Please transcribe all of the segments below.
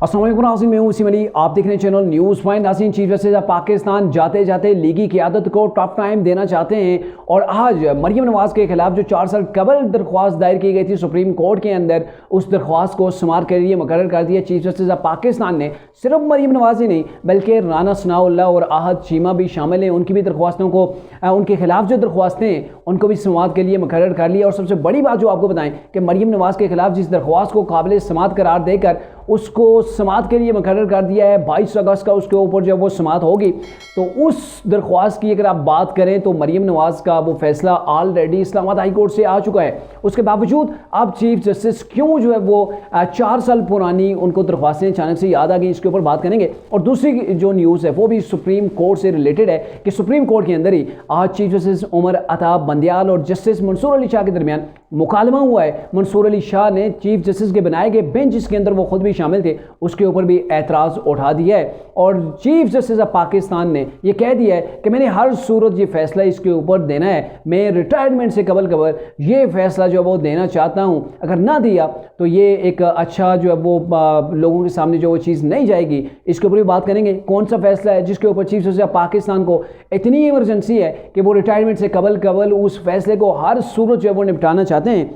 अस्सलाम वालेकुम नाज़रीन, मैं हूं वसीम अली। आप देख रहे हैं चैनल न्यूज़ पॉइंट। नाज़रीन, चीफ जस्टिस पाकिस्तान जाते जाते लीगी क़यादत को टफ टाइम देना चाहते हैं और आज मरियम नवाज़ के खिलाफ जो 4 साल कबल दरख्वास्त दायर की गई थी सुप्रीम कोर्ट के अंदर, उस दरख्वास्त को समाअत के लिए मुकर्रर कर दिया चीफ जस्टिस पाकिस्तान ने। सिर्फ मरियम नवाज़ ही नहीं बल्कि राना सनाउल्लाह और आहद चीमा भी शामिल हैं। उनकी भी दरख्वास्तों को, उनके खिलाफ जो दरख्वास्तें हैं उनको भी समाअत के लिए मुकर्रर कर लिया। और सबसे बड़ी बात जो आपको बताएं कि मरियम नवाज़ के खिलाफ जिस दरख्वास्त को काबिल समाअत करार देकर उसको समाअत के लिए मुकर्रर कर दिया है 22 अगस्त का, उसके ऊपर जब वो समाअत होगी तो उस दरख्वास्त की अगर आप बात करें तो मरियम नवाज़ का वो फैसला ऑलरेडी इस्लामाबाद हाई कोर्ट से आ चुका है। उसके बावजूद अब चीफ जस्टिस क्यों जो है वो 4 साल पुरानी उनको दरख्वास्तें अचानक से याद आ गई, इसके ऊपर बात करेंगे। और दूसरी जो न्यूज़ है वो भी सुप्रीम कोर्ट से रिलेटेड है कि सुप्रीम कोर्ट के अंदर ही आज चीफ जस्टिस उमर अता बंदियाल और जस्टिस मंसूर अली शाह के दरमियान मुकालमा हुआ है। मंसूर अली शाह ने चीफ जस्टिस के बनाए गए बेंच जिसके अंदर वो खुद भी शामिल थे उसके ऊपर भी एतराज़ उठा दिया है और चीफ जस्टिस ऑफ पाकिस्तान ने ये कह दिया है कि मैंने हर सूरत ये फैसला इसके ऊपर देना है। मैं रिटायरमेंट से कबल ये फैसला जो है वो देना चाहता हूँ। अगर ना दिया तो ये एक अच्छा जो है वो लोगों के सामने जो वो चीज़ नहीं जाएगी। इसके ऊपर भी बात करेंगे कौन सा फैसला है जिसके ऊपर चीफ जस्टिस ऑफ पाकिस्तान को इतनी इमरजेंसी है कि वो रिटायरमेंट से कबल उस फैसले को हर सूरत जो है वो निपटाना चाहते हैं।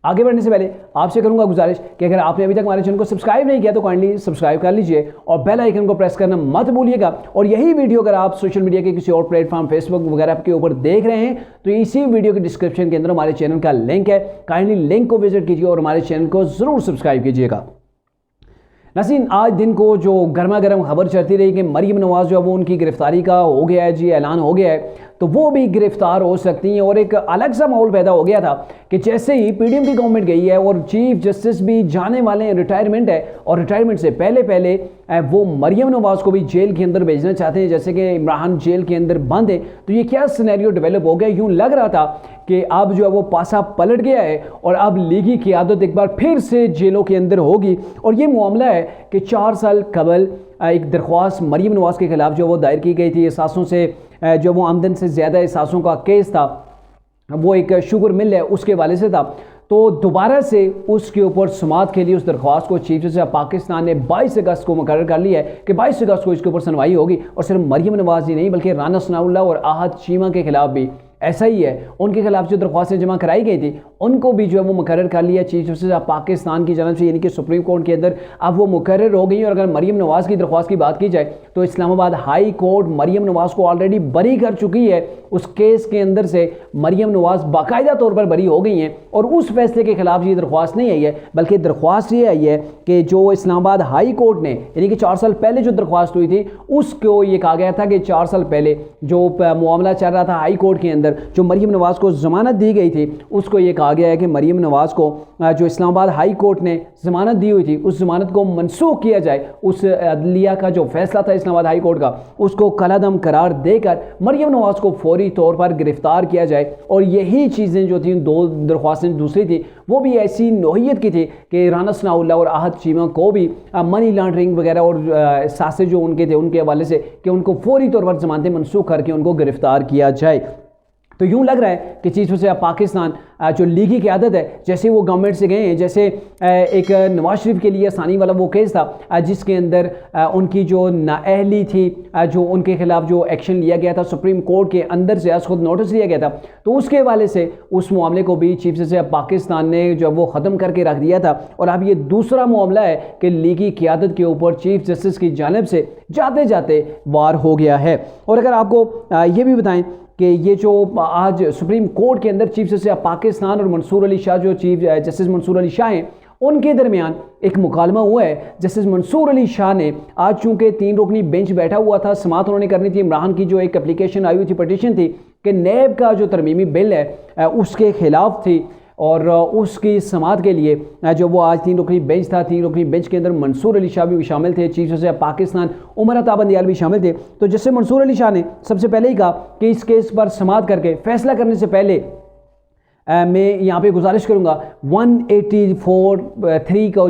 आगे बढ़ने से पहले आपसे करूंगा गुजारिश कि अगर आपने अभी तक हमारे चैनल को सब्सक्राइब नहीं किया तो काइंडली सब्सक्राइब कर लीजिए और बेल आइकन को प्रेस करना मत भूलिएगा। और यही वीडियो अगर आप सोशल मीडिया के किसी और प्लेटफॉर्म फेसबुक वगैरह के ऊपर देख रहे हैं तो इसी वीडियो के डिस्क्रिप्शन के अंदर हमारे चैनल का लिंक है, काइंडली लिंक को विजिट कीजिए और हमारे चैनल को ज़रूर सब्सक्राइब कीजिएगा। नाज़रीन, आज दिन को जो गर्मा गर्म खबर चलती रही कि मरियम नवाज़ जो है वो उनकी गिरफ्तारी का हो गया है जी, ऐलान हो गया है, तो वो भी गिरफ्तार हो सकती हैं। और एक अलग सा माहौल पैदा हो गया था कि जैसे ही पीडीएम की गवर्नमेंट गई है और चीफ जस्टिस भी जाने वाले हैं, रिटायरमेंट है और रिटायरमेंट से पहले वो मरियम नवाज़ को भी जेल के अंदर भेजना चाहते हैं, जैसे कि इमरान जेल के अंदर बंद है। तो ये क्या सिनेरियो डेवलप हो गया, यूँ लग रहा था कि अब जो है वो पासा पलट गया है और अब लीगी क़यादत एक बार फिर से जेलों के अंदर होगी। और ये मामला है कि 4 साल कबल एक दरख्वास्त मरियम नवाज़ के खिलाफ जो वो दायर की गई थी, एहसासों से जो वो आमदन से ज़्यादा एहसासों का केस था, वो एक शुगर मिल है उसके वाले से था। तो दोबारा से उसके ऊपर समाअत के लिए उस दरख्वास्त को चीफ जस्टिस पाकिस्तान ने 22 अगस्त को मुकर्रर कर लिया है कि 22 अगस्त को इसके ऊपर सुनवाई होगी। और सिर्फ मरियम नवाज़ ही नहीं बल्कि राना सनाउल्लाह और आहद चीमा के खिलाफ भी ऐसा ही है। उनके खिलाफ जो दरख्वास्तें जमा कराई गई थी उनको भी जो है वो मुकर्रर कर लिया चीफ जस्टिस पाकिस्तान की जानब से, यानी कि सुप्रीम कोर्ट के अंदर अब वो मुकर्रर हो गई। और अगर मरियम नवाज़ की दरख्वास्त की बात की जाए तो इस्लामाबाद हाई कोर्ट मरियम नवाज़ को ऑलरेडी बरी कर चुकी है। उस केस के अंदर से मरियम नवाज़ बाकायदा तौर पर बरी हो गई हैं और उस फैसले के खिलाफ ये दरख्वास्त नहीं आई है, बल्कि दरख्वास्त ये आई है कि जो इस्लामाबाद हाई कोर्ट ने, यानी कि 4 साल पहले जो दरख्वास्त हुई थी उसको ये कहा गया था कि 4 साल पहले जो मामला चल रहा था हाई कोर्ट के अंदर, जो मरियम नवाज़ को ज़मानत दी गई थी, उसको ये कहा गया है कि मरियम नवाज़ को जो इस्लामाबाद हाई कोर्ट ने ज़मानत दी हुई थी उस ज़मानत को मनसूख किया जाए। उस अदलिया का जो फैसला था इस्लामाबाद हाई कोर्ट का उसको कलादम करार देकर मरियम नवाज़ को फौरी तौर पर गिरफ्तार किया जाए। और यही चीज़ें जो थी, 2 दरख्वास्तें दूसरी थी वो भी ऐसी नौहियत की थी कि राना सनाउल्लाह और आहद चीमा को भी मनी लॉन्ड्रिंग वगैरह और सासे जो उनके थे उनके हवाले से कि उनको फौरी तौर पर ज़मानतें मनसूख करके उनको गिरफ्तार किया जाए। तो यूँ लग रहा है कि चीफ जस्टिस पाकिस्तान जो लीगी क़यादत है, जैसे वो गवर्नमेंट से गए हैं, जैसे एक नवाज शरीफ के लिए आसानी वाला वो केस था जिसके अंदर उनकी जो नाअहली थी, जो उनके खिलाफ जो एक्शन लिया गया था सुप्रीम कोर्ट के अंदर से आज खुद नोटिस लिया गया था, तो उसके हवाले से उस मामले को भी चीफ जस्टिस पाकिस्तान ने जो वो ख़त्म करके रख दिया था। और अब ये दूसरा मामला है कि लीगी क़यादत के ऊपर चीफ जस्टिस की जानिब से जाते जाते वार हो गया है। और अगर आपको ये भी बताएं कि ये जो आज सुप्रीम कोर्ट के अंदर चीफ जस्टिस पाकिस्तान और मंसूर अली शाह, जो चीफ जस्टिस मंसूर अली शाह हैं, उनके दरमियान एक मुकालमा हुआ है। जस्टिस मंसूर अली शाह ने आज चूंकि 3 रुकनी बेंच बैठा हुआ था, समाअत उन्होंने करनी थी इमरान की जो एक एप्लीकेशन आई हुई थी, पटिशन थी कि नैब का जो तरमीमी बिल है उसके खिलाफ थी और उसकी समाअत के लिए जो वो आज 3 रुकनी बेंच था, 3 रुकनी बेंच के अंदर मंसूर अली शाह भी शामिल थे, चीफ जस्टिस पाकिस्तान उमर अता बंदियाल भी शामिल थे। तो जैसे मंसूर अली शाह ने सबसे पहले ही कहा कि इस केस पर समाअत करके फैसला करने से पहले मैं यहाँ पे गुजारिश करूँगा 184(3) का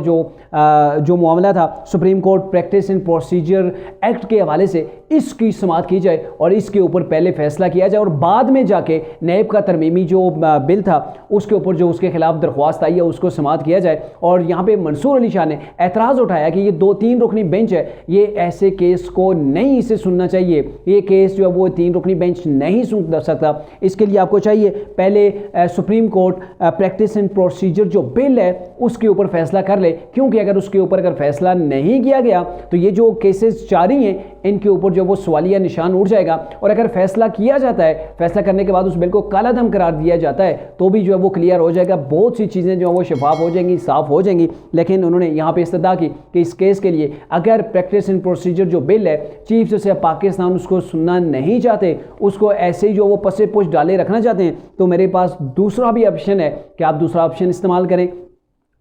जो मामला था supreme court practice and procedure act के हवाले से, इसकी समाअत की जाए और इसके ऊपर पहले फैसला किया जाए और बाद में जाके नैब का तरमीमी जो बिल था उसके ऊपर जो उसके खिलाफ दरख्वास्त आई है उसको समाअत किया जाए। और यहाँ पे मंसूर अली शाह ने एतराज़ उठाया कि ये 2-3 रुकनी बेंच है, ये ऐसे केस को नहीं इसे सुनना चाहिए, ये केस जो है वो 3 रुकनी बेंच नहीं सुन सकता। इसके लिए आपको चाहिए पहले supreme court practice and procedure जो बिल है उसके ऊपर फैसला कर ले, क्योंकि अगर उसके ऊपर अगर फैसला नहीं किया गया तो ये जो केसेस जारी हैं इनके ऊपर जो वो सवालिया निशान उठ जाएगा। और अगर फैसला किया जाता है, फैसला करने के बाद उस बिल को कालादम करार दिया जाता है तो भी जो है वो क्लियर हो जाएगा, बहुत सी चीज़ें जो है वो शफाफ हो जाएंगी, साफ हो जाएंगी। लेकिन उन्होंने यहाँ पे इस्तदा की कि इस केस के लिए अगर प्रैक्टिस एंड प्रोसीजर जो बिल है चीफ जस्टिस पाकिस्तान उसको सुनना नहीं चाहते, उसको ऐसे ही जो वो पसे पुश डाले रखना चाहते हैं, तो मेरे पास दूसरा भी ऑप्शन है कि आप दूसरा ऑप्शन इस्तेमाल करें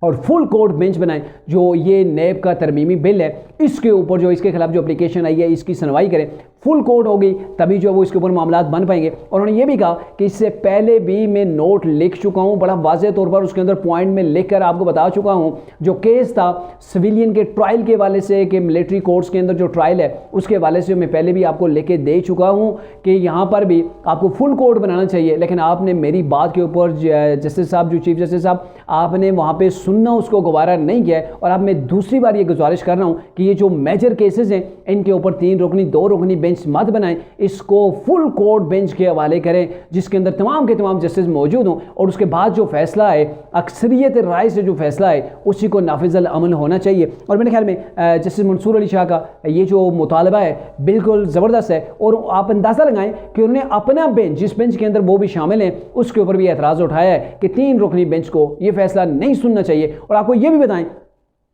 और फुल कोर्ट बेंच बनाएं। जो ये नैब का तरमीमी बिल है इसके ऊपर जो इसके खिलाफ जो एप्लीकेशन आई है इसकी सुनवाई करें, फुल कोर्ट होगी तभी जो वो इसके ऊपर मामला बन पाएंगे। और उन्होंने ये भी कहा कि इससे पहले भी मैं नोट लिख चुका हूँ, बड़ा वाज़ेह तौर पर उसके अंदर पॉइंट में लिख कर आपको बता चुका हूँ। जो केस था सिविलियन के ट्रायल के हवाले से कि मिलिट्री कोर्ट्स के अंदर जो ट्रायल है उसके हवाले से मैं पहले भी आपको लेके दे चुका हूँ कि यहाँ पर भी आपको फुल कोर्ट बनाना चाहिए। लेकिन आपने मेरी बात के ऊपर जस्टिस साहब, जो चीफ जस्टिस साहब, आपने वहाँ पर सुनना उसको गवारा नहीं किया है। और अब मैं दूसरी बार ये गुजारिश कर रहा हूँ कि ये जो मेजर केसेस हैं इनके ऊपर 3 रुकनी 2 रुकनी बेंच मत बनाएं, इसको फुल कोर्ट बेंच के हवाले करें जिसके अंदर तमाम के तमाम जस्टिस मौजूद हों और उसके बाद जो फैसला है अक्सरियत राय से जो फैसला है उसी को नाफिज़ अमल होना चाहिए। और मेरे ख्याल में जस्टिस मंसूर अली शाह का ये जो मुतालबा है बिल्कुल ज़बरदस्त है। और आप अंदाज़ा लगाएं कि उन्होंने अपना बेंच, जिस बेंच के अंदर वो भी शामिल हैं, उसके ऊपर भी एतराज़ उठाया है कि 3 रुकनी बेंच को ये फैसला नहीं सुनना चाहिए। और आपको ये भी बताएं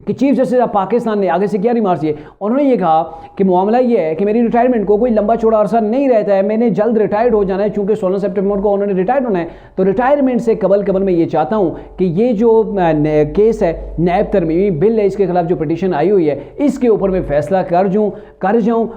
कि चीफ जस्टिस ऑफ पाकिस्तान ने आगे से क्या रिमार्क्स किए। उन्होंने ये कहा कि मामला ये है कि मेरी रिटायरमेंट को कोई लंबा चौड़ा अरसा नहीं रहता है, मैंने जल्द रिटायर्ड हो जाना है, चूंकि 16 सितंबर को उन्होंने रिटायर्ड होना है, तो रिटायरमेंट से कबल मैं ये चाहता हूँ कि ये जो केस है नैब तरमीमी बिल है इसके खिलाफ जो पिटीशन आई हुई है इसके ऊपर मैं फैसला कर जाऊँ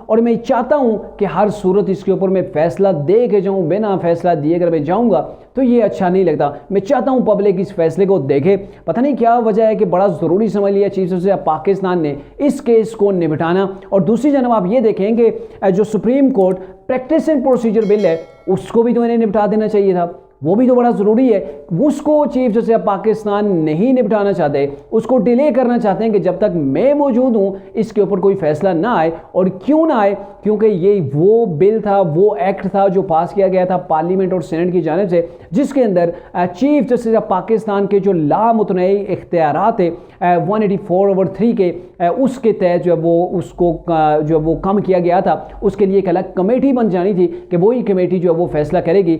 और मैं चाहता हूँ कि हर सूरत इसके ऊपर मैं फैसला दे के जाऊँ, बिना फैसला दिए अगर मैं जाऊँगा तो ये अच्छा नहीं लगता। मैं चाहता हूँ पब्लिक इस फैसले को देखे। पता नहीं क्या वजह है कि बड़ा ज़रूरी समझ लिया चीफ जस्टिस पाकिस्तान ने इस केस को निपटाना। और दूसरी जानब आप ये देखें कि जो supreme court practice and procedure bill है उसको भी तो इन्हें निपटा देना चाहिए था, वो भी तो बड़ा ज़रूरी है। उसको चीफ जस्टिस पाकिस्तान नहीं निपटाना चाहते, उसको डिले करना चाहते हैं कि जब तक मैं मौजूद हूँ इसके ऊपर कोई फैसला ना आए। और क्यों ना आए? क्योंकि ये वो बिल था, वो एक्ट था जो पास किया गया था पार्लियामेंट और सेनेट की जानिब से, जिसके अंदर चीफ जस्टिस पाकिस्तान के जो लामुतनई इख्तियारात थे 184/3 के उसके तहत जो है वो उसको जो है वो कम किया गया था। उसके लिए एक अलग कमेटी बन जानी थी कि वही कमेटी जो है वो फैसला करेगी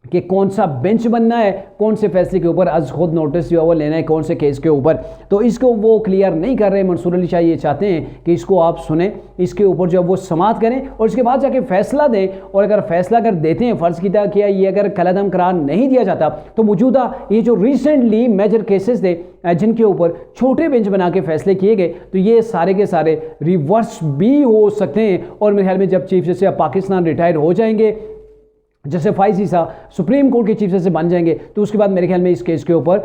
कि कौन सा बेंच बनना है, कौन से फैसले के ऊपर आज खुद नोटिस जो है वो लेना है, कौन से केस के ऊपर। तो इसको वो क्लियर नहीं कर रहे। मंसूर अली शाह ये चाहते हैं कि इसको आप सुने, इसके ऊपर जो है वो समाअत करें और इसके बाद जाके फैसला दें। और अगर फैसला अगर देते हैं, फ़र्ज़ किया ये अगर कलअदम करार नहीं दिया जाता तो मौजूदा ये जो रिसेंटली मेजर केसेस थे जिनके ऊपर छोटे बेंच बना के फैसले किए गए, तो ये सारे के सारे रिवर्स भी हो सकते हैं। और मेरे ख्याल में जब चीफ जस्टिस पाकिस्तान रिटायर हो जाएंगे, जैसे फाइज ईसा सुप्रीम कोर्ट के चीफ जस्टिस बन जाएंगे, तो उसके बाद मेरे ख्याल में इस केस के ऊपर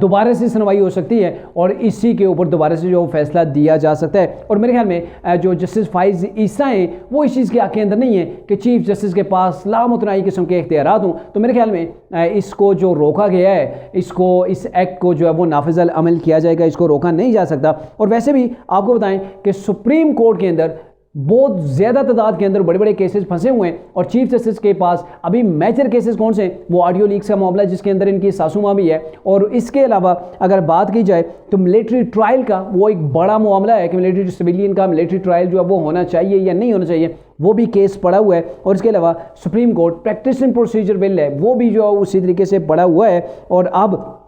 दोबारा से सुनवाई हो सकती है और इसी के ऊपर दोबारा से जो फैसला दिया जा सकता है। और मेरे ख्याल में जो जस्टिस फाइज ईसा हैं वो इस चीज़ के आगे अंदर नहीं है कि चीफ जस्टिस के पास लामुतनाई किस्म के इख्तियारात हों। तो मेरे ख्याल में इसको जो रोका गया है, इसको इस एक्ट को जो है वो नाफिज़ अमल किया जाएगा, इसको रोका नहीं जा सकता। और वैसे भी आपको बताएं कि सुप्रीम कोर्ट के अंदर बहुत ज़्यादा तादाद के अंदर बड़े बड़े केसेस फंसे हुए हैं और चीफ जस्टिस के पास अभी मेजर केसेस कौन से हैं? वो ऑडियो लीक्स का मामला है जिसके अंदर इनकी सासू माँ भी है। और इसके अलावा अगर बात की जाए तो मिलिट्री ट्रायल का वो एक बड़ा मामला है कि मिलिट्री सिविलियन का मिलिट्री ट्रायल जो है वो होना चाहिए या नहीं होना चाहिए, वो भी केस पड़ा हुआ है। और इसके अलावा supreme court practice and procedure bill है वो भी जो है उसी तरीके से पड़ा हुआ है। और अब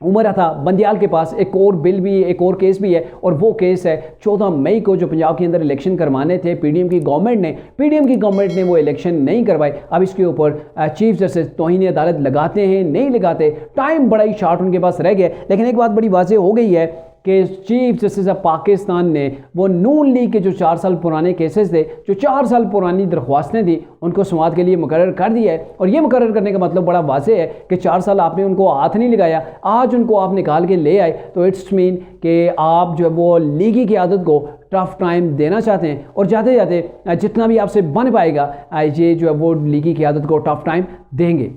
उमर था बंदियाल के पास एक और बिल भी, एक और केस भी है और वो केस है 14 मई को जो पंजाब के अंदर इलेक्शन करवाने थे पीडीएम की गवर्नमेंट ने वो इलेक्शन नहीं करवाए। अब इसके ऊपर चीफ जस्टिस तौहीन अदालत लगाते हैं नहीं लगाते, टाइम बड़ा ही शॉर्ट उनके पास रह गया। लेकिन एक बात बड़ी वाज़ेह हो गई है कि चीफ जस्टिस ऑफ पाकिस्तान ने वो नून लीग के जो 4 साल पुराने केसेस थे, जो 4 साल पुरानी दरख्वास्तें थी, उनको समाअत के लिए मुकर्रर कर दिया है। और ये मुकर्रर करने का मतलब बड़ा वाज़ेह है कि 4 साल आपने उनको हाथ नहीं लगाया, आज उनको आप निकाल के ले आए, तो इट्स मीन कि आप जो है वो लीगी की आदत को टफ टाइम देना चाहते हैं, और जाते जाते जितना भी आपसे बन पाएगा ये जो है वो लीगी की आदत को टफ टाइम देंगे।